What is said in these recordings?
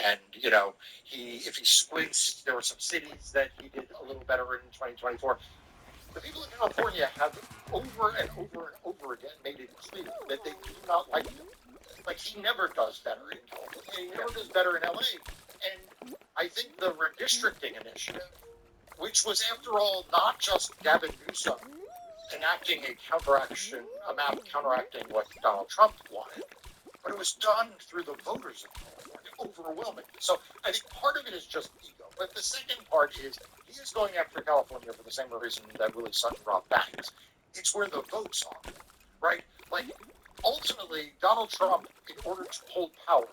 And, if he squints, there were some cities that he did a little better in 2024. The people in California have over and over and over again made it clear that they do not like him. Like, he never does better in California. He never does better in LA. And I think the redistricting initiative, which was, after all, not just Gavin Newsom enacting a map counteracting what Donald Trump wanted, but it was done through the voters of California, overwhelmingly. So I think part of it is just ego. But the second part is he is going after California for the same reason that Willie Sutton robbed banks. It's where the votes are, right? Like, ultimately, Donald Trump, in order to hold power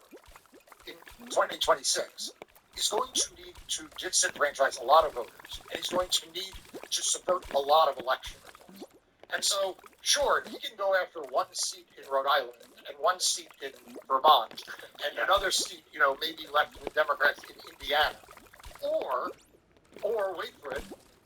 in 2026, is going to need to disenfranchise a lot of voters, and he's going to need to subvert a lot of election results. And so, sure, he can go after one seat in Rhode Island and one seat in Vermont and another seat, maybe left with Democrats in Indiana. Or wait for it,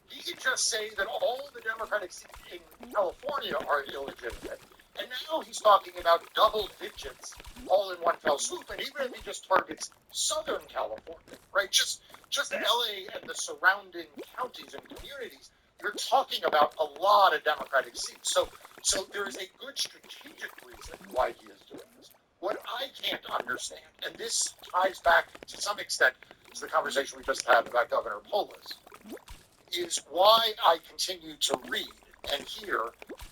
he can just say that all the Democratic seats in California are illegitimate. And now he's talking about double digits all in one fell swoop. And even if he just targets Southern California, right, just LA and the surrounding counties and communities, you're talking about a lot of Democratic seats. So there is a good strategic reason why he is doing this. What I can't understand, and this ties back to some extent to the conversation we just had about Governor Polis, is why I continue to read and hear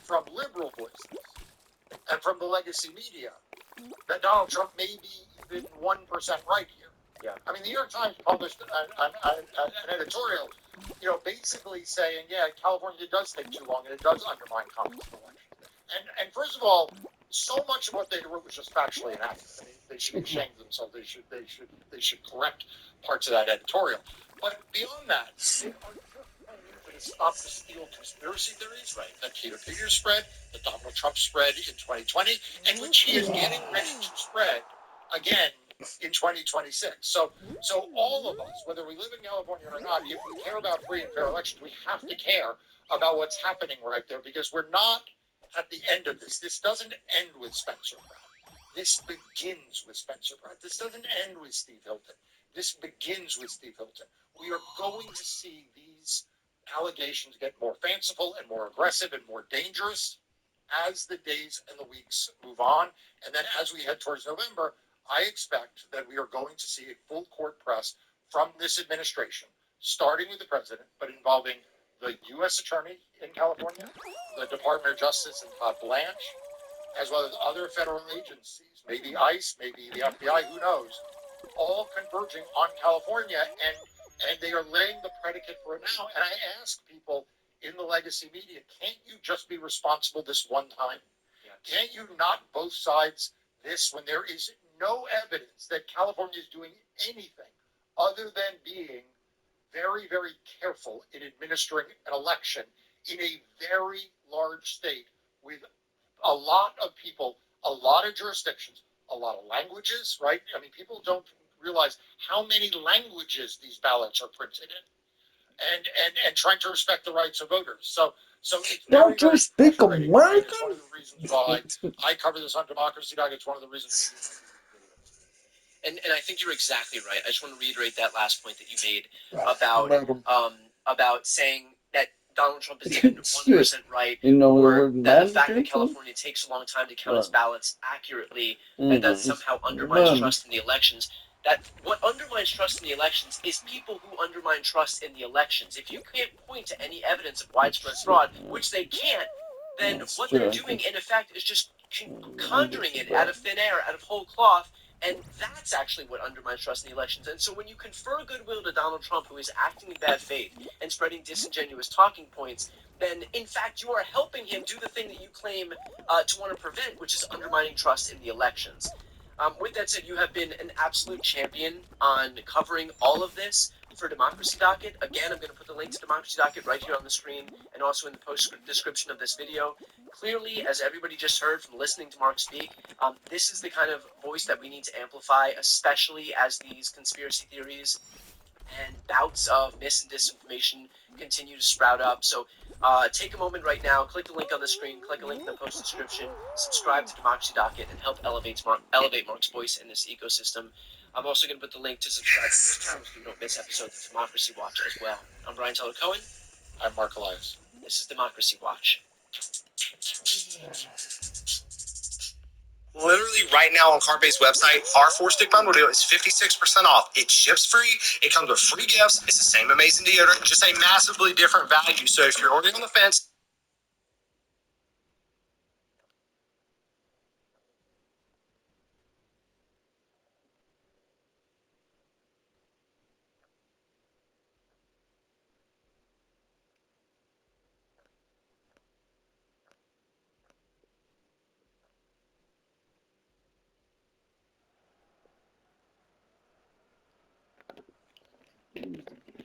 from liberal voices and from the legacy media that Donald Trump may be even 1% right here. Yeah. I mean, the New York Times published an editorial, basically saying, California does take too long and it does undermine confidence in elections. And first of all, so much of what they wrote was just factually inaccurate. I mean, they should be ashamed of themselves. They should correct parts of that editorial. But beyond that, they are to stop the steal conspiracy theories, right? That Peter Peters spread, that Donald Trump spread in 2020, and which he is getting ready to spread again in 2026. So all of us, whether we live in California or not, if we care about free and fair elections, we have to care about what's happening right there, because we're not at the end of this. This doesn't end with Spencer Pratt. This begins with Spencer Pratt. This doesn't end with Steve Hilton. This begins with Steve Hilton. We are going to see these allegations get more fanciful and more aggressive and more dangerous as the days and the weeks move on. And then as we head towards November, I expect that we are going to see a full court press from this administration, starting with the president, but involving the U.S. Attorney in California, the Department of Justice and Todd Blanche, as well as other federal agencies, maybe ICE, maybe the FBI, who knows, all converging on California, and they are laying the predicate for it now. And I ask people in the legacy media, can't you just be responsible this one time? Yeah. Can't you not both sides this when there is no evidence that California is doing anything other than being very, very careful in administering an election in a very large state with a lot of people, a lot of jurisdictions, a lot of languages, right? I mean, people don't realize how many languages these ballots are printed in, and trying to respect the rights of voters. So it's don't you speak American? It's one of the reasons why I cover this on Democracy Dog. It's one of the reasons. And I think you're exactly right. I just want to reiterate that last point that you made about saying that Donald Trump is even 1% right, or that the fact that California takes a long time to count its ballots accurately, and that somehow undermines trust in the elections. That what undermines trust in the elections is people who undermine trust in the elections. If you can't point to any evidence of widespread fraud, which they can't, then what they're doing in effect is just conjuring it out of thin air, out of whole cloth. And that's actually what undermines trust in the elections. And so when you confer goodwill to Donald Trump, who is acting in bad faith and spreading disingenuous talking points, then in fact you are helping him do the thing that you claim to want to prevent, which is undermining trust in the elections. With that said, you have been an absolute champion on covering all of this for Democracy Docket. Again, I'm going to put the link to Democracy Docket right here on the screen and also in the post description of this video. Clearly, as everybody just heard from listening to Mark speak, this is the kind of voice that we need to amplify, especially as these conspiracy theories and bouts of mis and disinformation continue to sprout up. So take a moment right now, click the link on the screen, click a link in the post description, subscribe to Democracy Docket, and help elevate Mark's voice in this ecosystem. I'm also going to put the link to subscribe to this channel so you don't miss episodes of Democracy Watch as well. I'm Brian Teller Cohen. I'm Mark Elias. This is Democracy Watch. Literally right now on Cardbase website, our 4-stick bundle deal is 56% off. It ships free. It comes with free gifts. It's the same amazing deodorant, just a massively different value. So if you're already on the fence,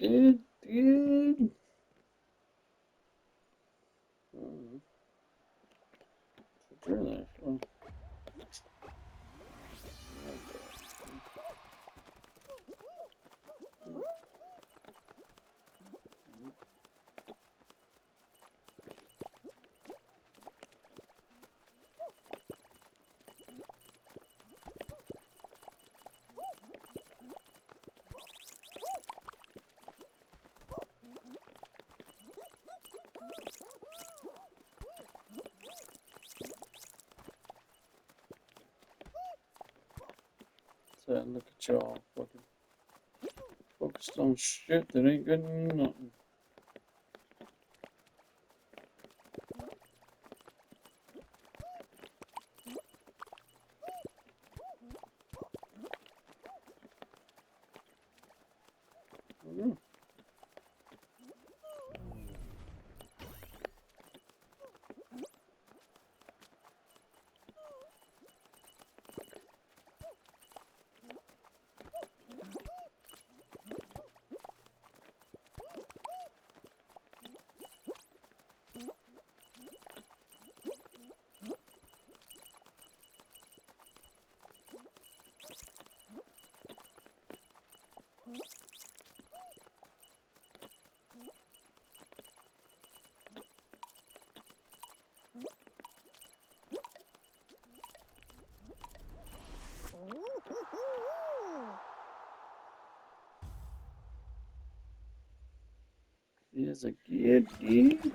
Good. So look at y'all fucking focused on shit that ain't good and nothing. Is a good dude.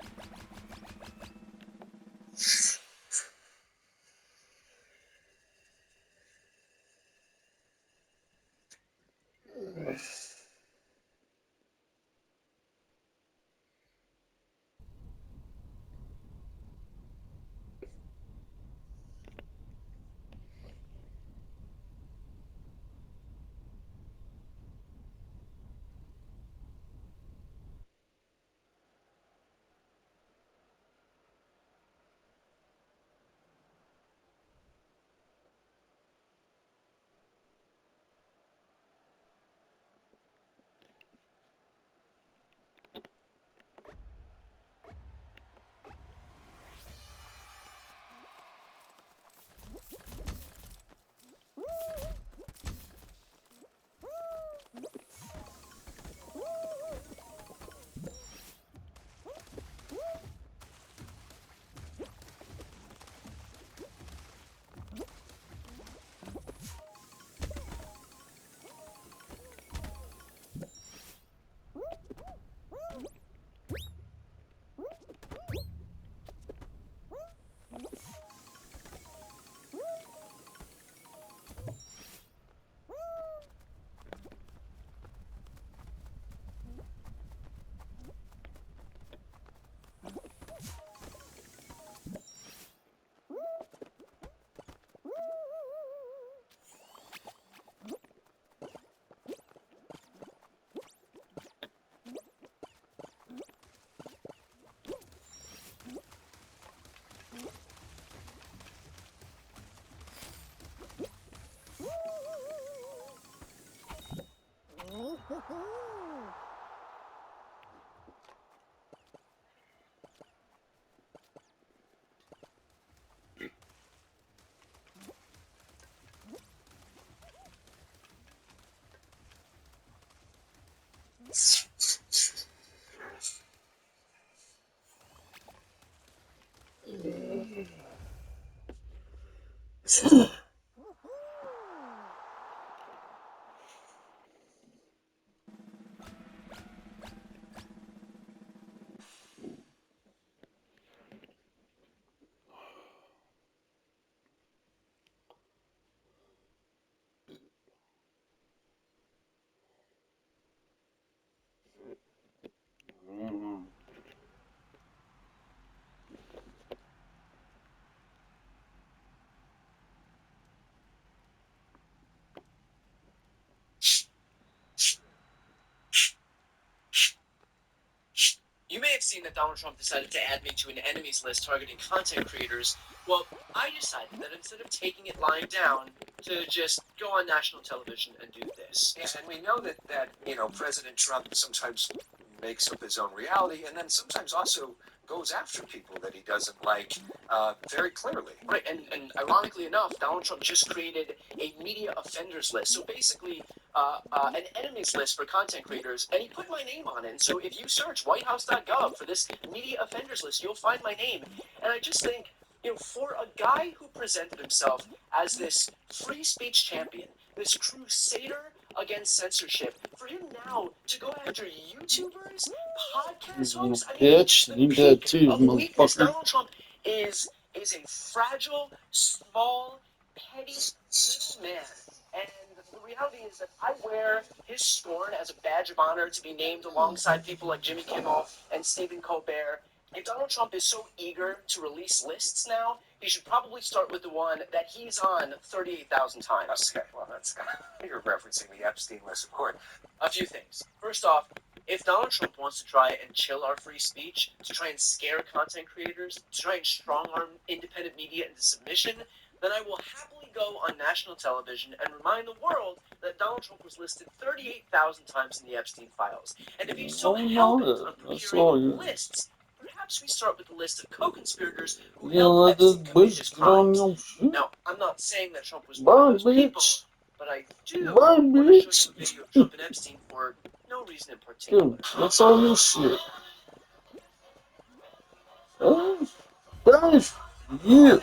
You may have seen that Donald Trump decided to add me to an enemies list targeting content creators. Well, I decided that instead of taking it lying down, to just go on national television and do this. Yes, and we know that President Trump sometimes makes up his own reality, and then sometimes also goes after people that he doesn't like very clearly. Right, and ironically enough, Donald Trump just created a media offenders list. So basically, an enemies list for content creators, and he put my name on it. And so if you search whitehouse.gov for this media offenders list, you'll find my name. And I just think, for a guy who presented himself as this free speech champion, this crusader against censorship, for him now to go after YouTubers, podcast hosts, Bitch, you dead too, of weakness. motherfucker. Donald Trump is a fragile, small, petty little man. And the reality is that I wear his scorn as a badge of honor to be named alongside people like Jimmy Kimmel and Stephen Colbert. If Donald Trump is so eager to release lists now, he should probably start with the one that he's on 38,000 times. Okay, well, you're referencing the Epstein list, of course. A few things. First off, if Donald Trump wants to try and chill our free speech, to try and scare content creators, to try and strong-arm independent media into submission, then I will happily go on national television and remind the world that Donald Trump was listed 38,000 times in the Epstein files. And if he's so hell-bent on procuring lists, perhaps we start with the list of co-conspirators who helped Epstein commit his crimes. Now, I'm not saying that Trump was one of those people, but I do want to show you a video of Trump and Epstein for no reason in particular. Dude, that's all your shit. Dave! Yeah!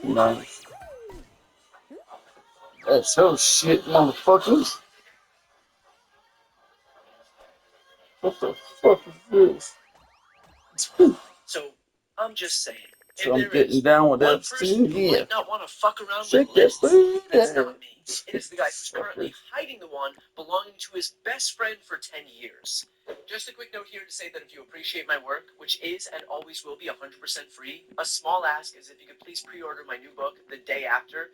Nice. That's her shit, motherfuckers. What the fuck is this? So, I'm just saying. So I'm getting down with Epstein here. Might not want to fuck around Shake with that lists. food It's out. not me. It is the guy who's currently hiding the one belonging to his best friend for 10 years. Just a quick note here to say that if you appreciate my work, which is and always will be 100% free, a small ask is if you could please pre-order my new book the day after,